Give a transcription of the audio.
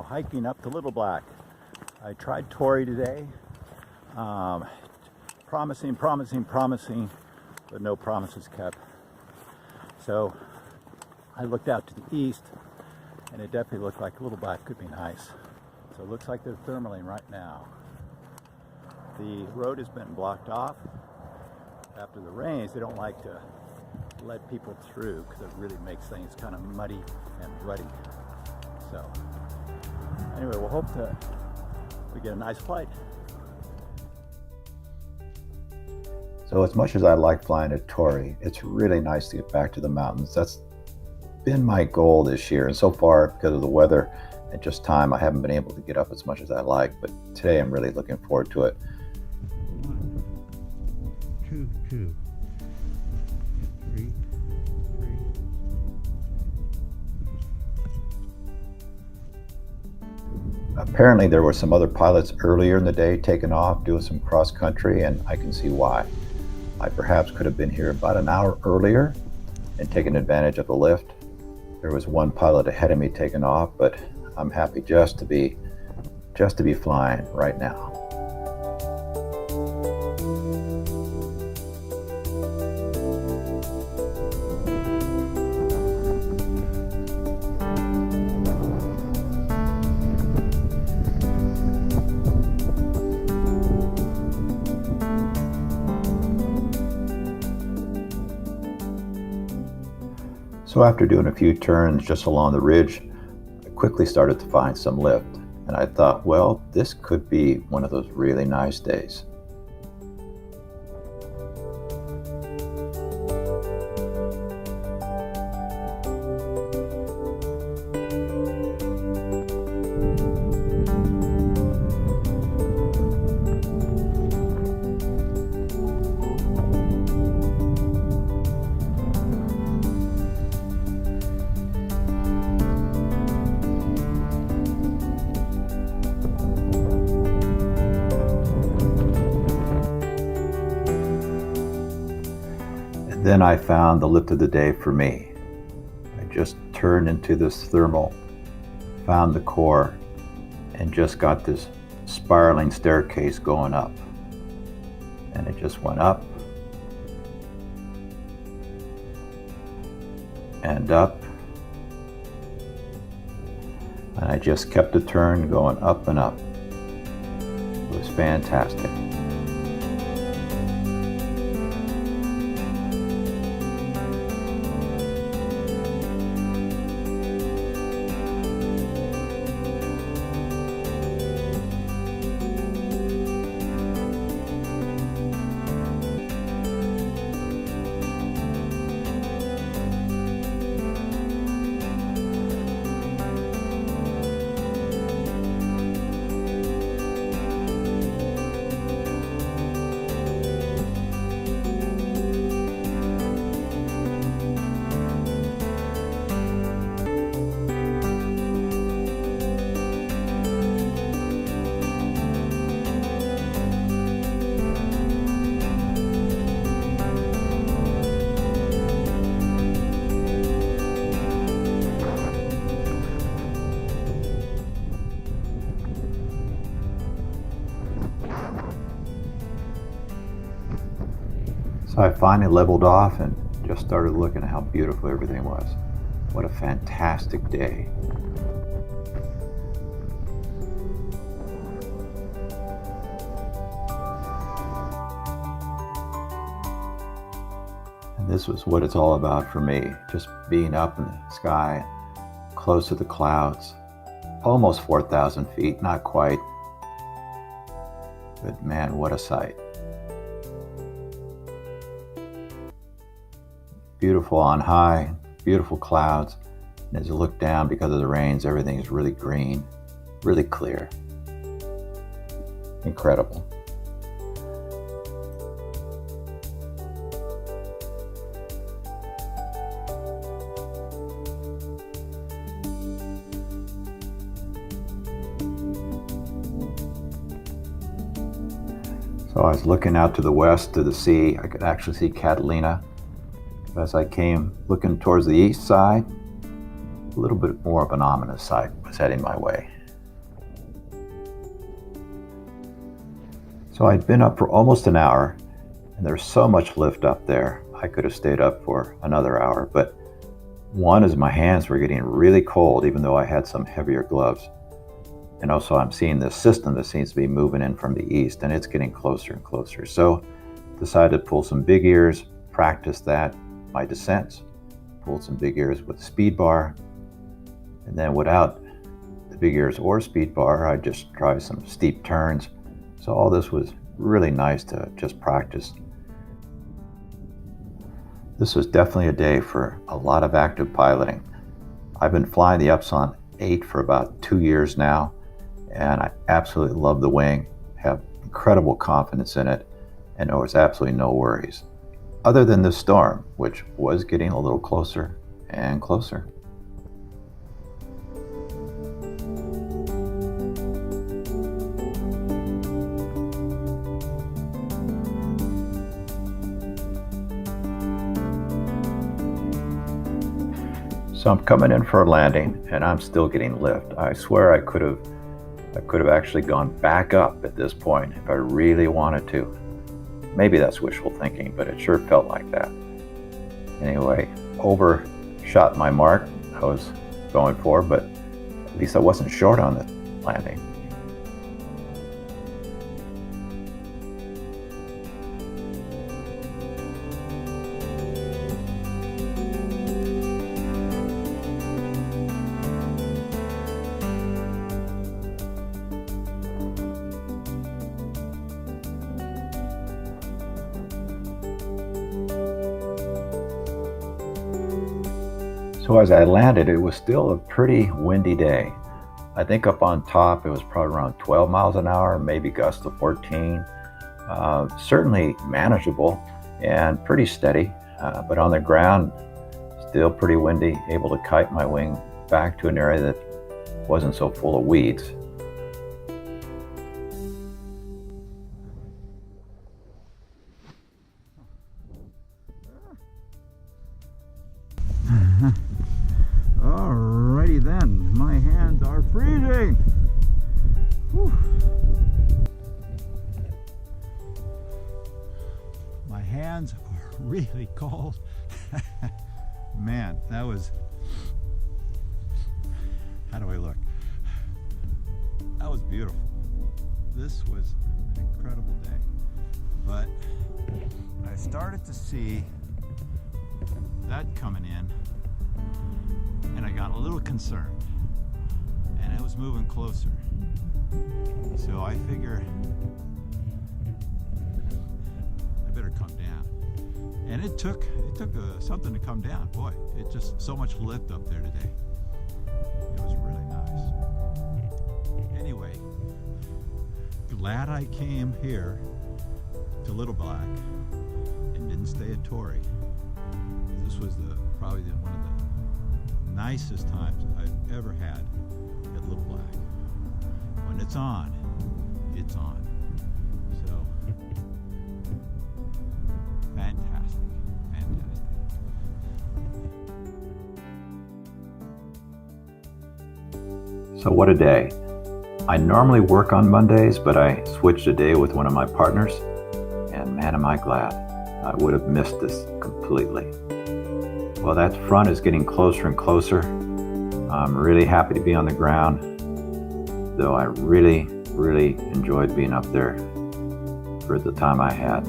hiking up to Little Black. I tried Torrey today. Promising, but no promises kept. So I looked out to the east, and it definitely looked like Little Black could be nice. So it looks like they're thermaling right now. The road has been blocked off. After the rains, they don't like to let people through because it really makes things kind of muddy and ruddy. So anyway, we'll hope that we get a nice flight. So as much as I like flying at Torrey, it's really nice to get back to the mountains. That's been my goal this year, and so far, because of the weather and just time, I haven't been able to get up as much as I like, but today I'm really looking forward to it. 1, 2, 3, 3. Apparently there were some other pilots earlier in the day taking off, doing some cross country, and I can see why. I perhaps could have been here about an hour earlier and taken advantage of the lift. There was one pilot ahead of me taking off, but I'm happy just to be flying right now. So after doing a few turns just along the ridge, I quickly started to find some lift, and I thought, well, this could be one of those really nice days. Then I found the lift of the day for me. I just turned into this thermal, found the core, and just got this spiraling staircase going up. And it just went up and up. And I just kept the turn going up and up. It was fantastic. So I finally leveled off and just started looking at how beautiful everything was. What a fantastic day. And this was what it's all about for me, just being up in the sky, close to the clouds, almost 4,000 feet, not quite, but man, what a sight. Beautiful on high, beautiful clouds, and as you look down, because of the rains, everything is really green, really clear. Incredible. So I was looking out to the west to the sea. I could actually see Catalina. As I came looking towards the east side, a little bit more of an ominous sight was heading my way. So I'd been up for almost an hour, and there's so much lift up there. I could have stayed up for another hour, but one is my hands were getting really cold, even though I had some heavier gloves. And also I'm seeing this system that seems to be moving in from the east, and it's getting closer and closer. So decided to pull some big ears, practice that, my descents, pulled some big ears with the speed bar, and then without the big ears or speed bar, I just try some steep turns. So all this was really nice to just practice. This was definitely a day for a lot of active piloting. I've been flying the Epsilon 8 for about 2 years now, and I absolutely love the wing, have incredible confidence in it, and there was absolutely no worries. Other than the storm, which was getting a little closer and closer. So I'm coming in for a landing, and I'm still getting lift. I swear I could have actually gone back up at this point if I really wanted to. Maybe that's wishful thinking, but it sure felt like that. Anyway, overshot my mark I was going for, but at least I wasn't short on the landing. So as I landed, it was still a pretty windy day. I think up on top, it was probably around 12 miles an hour, maybe gusts of 14. Certainly manageable and pretty steady, but on the ground, still pretty windy, able to kite my wing back to an area that wasn't so full of weeds. Alrighty then, my hands are freezing. Whew. My hands are really cold. Man, that was, how do I look? That was beautiful. This was an incredible day. But I started to see that coming in, and I got a little concerned, and it was moving closer. So I figure I better come down. And it took something to come down. Boy, it just so much lift up there today. It was really nice. Anyway, glad I came here to Little Black and didn't stay at Torrey. This was probably one of the nicest times I've ever had at Little Black. When it's on, it's on. So, fantastic, fantastic. So what a day. I normally work on Mondays, but I switched a day with one of my partners, and man, am I glad. I would have missed this completely. Well, that front is getting closer and closer. I'm really happy to be on the ground, though I really enjoyed being up there for the time I had.